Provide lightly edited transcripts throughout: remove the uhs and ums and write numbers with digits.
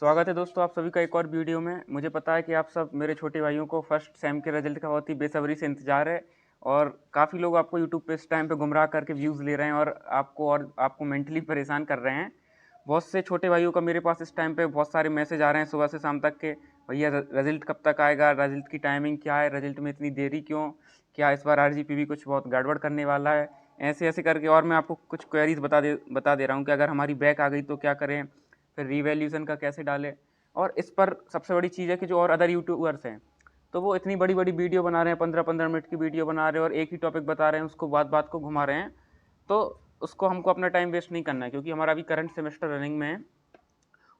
स्वागत है दोस्तों आप सभी का एक और वीडियो में। मुझे पता है कि आप सब मेरे छोटे भाइयों को फर्स्ट सेम के रिजल्ट का बहुत ही बेसब्री से इंतजार है और काफ़ी लोग आपको यूट्यूब पे इस टाइम पे गुमराह करके व्यूज़ ले रहे हैं और आपको मेंटली परेशान कर रहे हैं। बहुत से छोटे भाइयों का मेरे पास इस टाइम पे बहुत सारे मैसेज आ रहे हैं सुबह से शाम तक के, भैया रिजल्ट कब तक आएगा, रिजल्ट की टाइमिंग क्या है, रिजल्ट में इतनी देरी क्यों, क्या इस बार आरजीपीवी कुछ बहुत गड़बड़ करने वाला है। ऐसे ऐसे करके और मैं आपको कुछ क्वेरीज बता दे रहा हूँ कि अगर हमारी बैक आ गई तो क्या करें, फिर रीवैल्यूएशन का कैसे डालें। और इस पर सबसे बड़ी चीज़ है कि जो और अदर यूट्यूबर्स हैं तो वो इतनी बड़ी बड़ी वीडियो बना रहे हैं, 15-15 मिनट की वीडियो बना रहे हैं और एक ही टॉपिक बता रहे हैं, उसको बात बात को घुमा रहे हैं। तो उसको हमको अपना टाइम वेस्ट नहीं करना है, क्योंकि हमारा अभी करंट सेमेस्टर रनिंग में है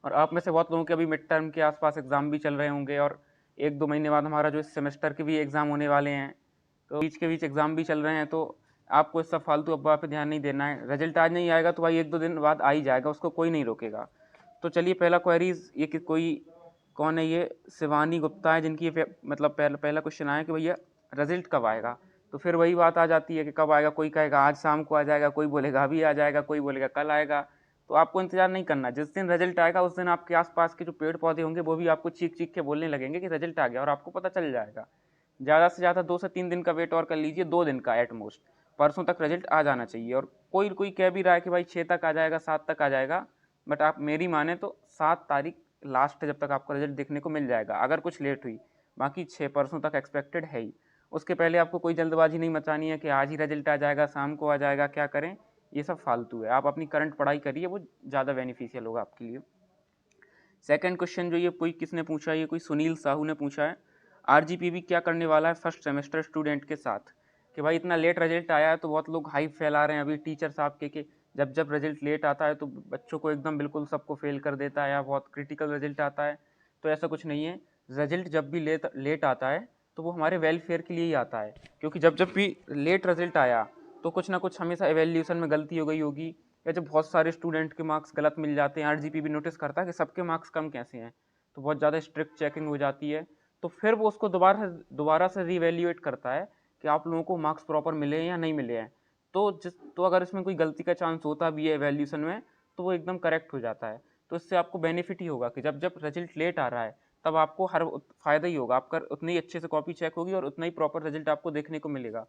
और आप में से बहुत लोगों के अभी मिड टर्म के आसपास एग्ज़ाम भी चल रहे होंगे और 1-2 महीने बाद हमारा जो इस सेमेस्टर के भी एग्ज़ाम होने वाले हैं, तो बीच के बीच एग्ज़ाम भी चल रहे हैं। तो आपको इस सब फालतू अफवाह पे ध्यान नहीं देना है। रिजल्ट आज नहीं आएगा तो भाई 1-2 दिन बाद आ ही जाएगा, उसको कोई नहीं रोकेगा। तो चलिए पहला क्वेरीज ये कि कोई कौन है, ये शिवानी गुप्ता है जिनकी मतलब पहला क्वेश्चन आया कि भैया रिजल्ट कब आएगा। तो फिर वही बात आ जाती है कि कब आएगा, कोई कहेगा आज शाम को आ जाएगा, कोई बोलेगा अभी आ जाएगा, कोई बोलेगा कल आएगा। तो आपको इंतजार नहीं करना, जिस दिन रिजल्ट आएगा उस दिन आपके आसपास के जो पेड़ पौधे होंगे वो भी आपको चीख चीख के बोलने लगेंगे कि रिजल्ट आ गया और आपको पता चल जाएगा। ज़्यादा से ज़्यादा 2 से 3 दिन का वेट और कर लीजिए, 2 दिन का एट मोस्ट। परसों तक रिजल्ट आ जाना चाहिए। और कोई कोई कह भी रहा है कि भाई 6 तक आ जाएगा, 7 तक आ जाएगा, बट आप मेरी माने तो 7 तारीख लास्ट जब तक आपका रिजल्ट देखने को मिल जाएगा, अगर कुछ लेट हुई। बाकी 6 परसों तक एक्सपेक्टेड है ही। उसके पहले आपको कोई जल्दबाजी नहीं मचानी है कि आज ही रिजल्ट आ जाएगा, शाम को आ जाएगा, क्या करें, ये सब फालतू है। आप अपनी करंट पढ़ाई करिए, वो ज़्यादा बेनिफिशियल होगा आपके लिए। सेकंड क्वेश्चन जो ये कोई किसने पूछा है, ये कोई सुनील साहू ने पूछा है, आरजीपीवी क्या करने वाला है फर्स्ट सेमेस्टर स्टूडेंट के साथ। कि भाई इतना लेट रिजल्ट आया है तो बहुत लोग हाइप फैला रहे हैं अभी टीचर साहब के कि जब जब रिजल्ट लेट आता है तो बच्चों को एकदम बिल्कुल सबको फेल कर देता है या बहुत क्रिटिकल रिजल्ट आता है। तो ऐसा कुछ नहीं है। रिजल्ट जब भी लेट आता है तो वो हमारे वेलफेयर के लिए ही आता है, क्योंकि जब जब भी लेट रिजल्ट आया तो कुछ ना कुछ हमेशा एवेल्यूशन में गलती हो गई होगी, या जब बहुत सारे स्टूडेंट के मार्क्स गलत मिल जाते हैं, आरजीपीवी नोटिस करता है कि सबके मार्क्स कम कैसे हैं, तो बहुत ज़्यादा स्ट्रिक्ट चेकिंग हो जाती है। तो फिर वो उसको दोबारा से रीवैल्यूएट करता है कि आप लोगों को मार्क्स प्रॉपर मिले हैं या नहीं मिले हैं। तो अगर इसमें कोई गलती का चांस होता भी है एवेल्यूशन में तो वो एकदम करेक्ट हो जाता है। तो इससे आपको बेनिफिट ही होगा कि जब जब रिजल्ट लेट आ रहा है तब आपको हर फ़ायदा ही होगा, आपका उतनी ही अच्छे से कॉपी चेक होगी और उतना ही प्रॉपर रिजल्ट आपको देखने को मिलेगा।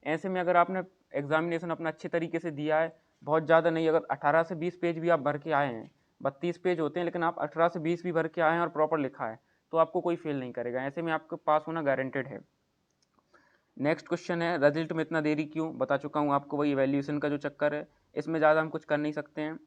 ऐसे में अगर आपने एग्जामिनेशन अपना अच्छे तरीके से दिया है, बहुत ज़्यादा नहीं, अगर 18 से 20 पेज भी आप भर के आए हैं, 32 पेज होते हैं लेकिन आप 18 से 20 भी भर के आए हैं और प्रॉपर लिखा है, तो आपको कोई फेल नहीं करेगा। ऐसे में आपको पास होना गारंटेड है। नेक्स्ट क्वेश्चन है, रिजल्ट में इतना देरी क्यों, बता चुका हूँ आपको, वही वैल्यूएशन का जो चक्कर है, इसमें ज़्यादा हम कुछ कर नहीं सकते हैं।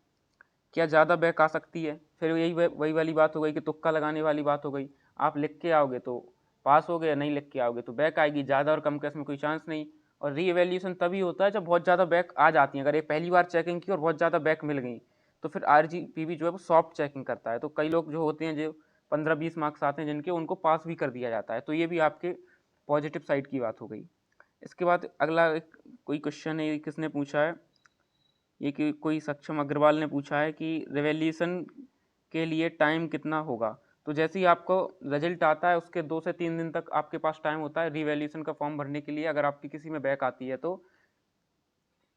क्या ज़्यादा बैक आ सकती है, फिर यही वही वाली बात हो गई कि तुक्का लगाने वाली बात हो गई। आप लिख के आओगे तो पास हो गए, नहीं लिख के आओगे तो बैक आएगी, ज़्यादा और कम का इसमें कोई चांस नहीं। और री एवेल्यूशन तभी होता है जब बहुत ज़्यादा बैक आ जाती है। अगर ये पहली बार चेकिंग की और बहुत ज़्यादा बैक मिल गई तो फिर आरजीपीवी जो है वो सॉफ्ट चेकिंग करता है। तो कई लोग जो होते हैं जो 15-20 मार्क्स आते हैं जिनके, उनको पास भी कर दिया जाता है। तो ये भी आपके पॉजिटिव साइड की बात हो गई। इसके बाद अगला कोई क्वेश्चन है, किसने पूछा है, ये कि कोई सक्षम अग्रवाल ने पूछा है कि रिवैल्यूएशन के लिए टाइम कितना होगा। तो जैसे ही आपको रिजल्ट आता है उसके 2 से 3 दिन तक आपके पास टाइम होता है रिवैल्यूएशन का फॉर्म भरने के लिए। अगर आपकी किसी में बैक आती है तो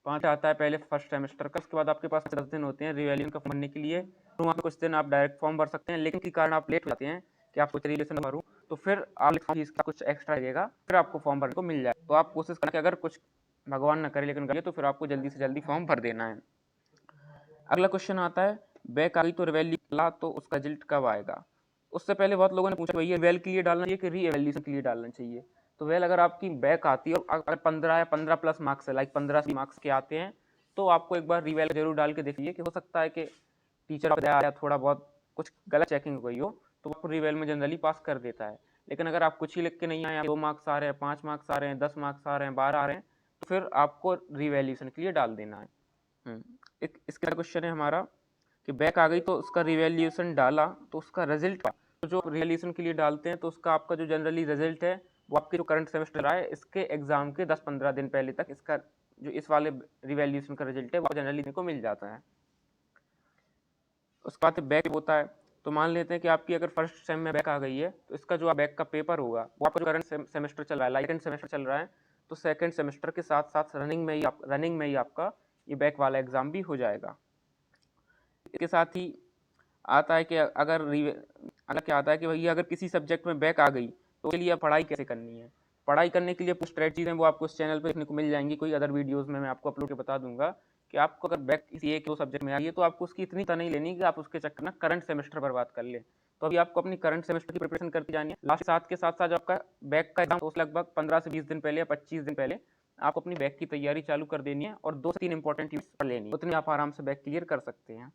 5 आता है पहले फर्स्ट सेमेस्टर का, उसके बाद आपके पास 10 दिन होते हैं रिवैल्यूएशन का फॉर्म भरने के लिए। तो वहाँ पे कुछ दिन आप डायरेक्ट फॉर्म भर सकते हैं, लेकिन के कारण आप लेट हो जाते हैं कि आप सोच रिवैल्यूएशन भरूँ, तो फिर आप फीस का कुछ एक्स्ट्रा लगेगा, फिर आपको फॉर्म भरने को मिल जाए। तो आप कोशिश करें कि अगर कुछ भगवान न करे लेकिन करिए तो फिर आपको जल्दी से जल्दी फॉर्म भर देना है। अगला क्वेश्चन आता है, बैक आ गई तो रिवैल्यू ला तो उसका रिजल्ट कब आएगा। उससे पहले बहुत लोगों ने पूछा भैया वेल के लिए डालना चाहिए कि री एवेल्यूशन के लिए डालना चाहिए। तो वेल अगर आपकी बैक आती है और अगर 15 या 15 प्लस मार्क्स है, लाइक 15 मार्क्स के आते हैं, तो आपको एक बार रिवेल जरूर डाल के देखिए कि हो सकता है कि टीचर आया थोड़ा बहुत कुछ गलत चेकिंग हो गई हो तो आपको रिवेल में जनरली पास कर देता है। लेकिन अगर आप कुछ ही लिख के नहीं आए, 2 मार्क्स आ रहे हैं, 5 मार्क्स आ रहे हैं, 10 मार्क्स आ रहे हैं, 12 आ रहे हैं, तो फिर आपको रिवैल्यूएशन के लिए डाल देना है। एक इसका क्वेश्चन है हमारा कि बैक आ गई तो उसका रिवैल्यूएशन डाला तो उसका रिजल्ट का, तो जो रिवैल्यूएशन के लिए डालते हैं तो उसका आपका जो जनरली रिजल्ट है वो आपके जो करंट सेमेस्टर रहा है इसके एग्जाम के 10-15 दिन पहले तक इसका जो इस वाले रिवैल्यूएशन का रिजल्ट है वो जनरली को मिल जाता है। उसके बाद बैक होता है, तो मान लेते हैं कि आपकी अगर फर्स्ट सेम में बैक आ गई है तो इसका जो बैक का पेपर होगा वो आपका जो करंट सेमेस्टर चल रहा है, लाइक सेमेस्टर चल रहा है, तो सेकंड सेमेस्टर के साथ साथ रनिंग में ही आपका ये बैक वाला एग्जाम भी हो जाएगा। इसके साथ ही आता है कि अगर क्या आता है कि भैया अगर किसी सब्जेक्ट में बैक आ गई तो उसके लिए अब पढ़ाई कैसे करनी है। पढ़ाई करने के लिए कुछ स्ट्रेटजीज हैं, वो आपको इस चैनल पे देखने को मिल जाएंगी। कोई अदर वीडियोस में मैं आपको अपलोड के बता दूंगा कि आपको अगर बैक किसी एक दो सब्जेक्ट में आ गई है तो आपको उसकी इतनी नहीं लेनी कि आप उसके चक्कर में करंट सेमेस्टर बर्बाद कर ले। तो अभी आपको अपनी करंट सेमेस्टर की प्रिपरेशन करती जानी है। लास्ट साथ के साथ साथ जो आपका बैक का एग्जाम उस लगभग 15 से 20 दिन पहले या 25 दिन पहले आपको अपनी बैक की तैयारी चालू कर देनी है और 2 से 3 इंपॉर्टेंट टिप्स पढ़ लेनी है, उतनी आप आराम से बैक क्लियर कर सकते हैं।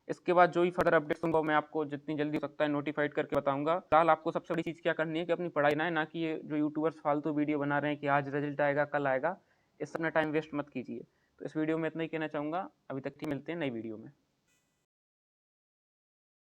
इसके बाद जो भी फर्दर अपडेट्स होंगे मैं आपको जितनी जल्दी हो सकता है नोटिफाइड करके बताऊंगा। फिलहाल आपको सबसे बड़ी चीज़ क्या करनी है कि अपनी पढ़ाई ना कि ये जो यूट्यूबर्स फालतू वीडियो बना रहे हैं कि आज रिजल्ट आएगा कल आएगा, इस अपना टाइम वेस्ट मत कीजिए। तो इस वीडियो में इतना ही कहना चाहूँगा। अभी तक ही मिलते हैं नई वीडियो में।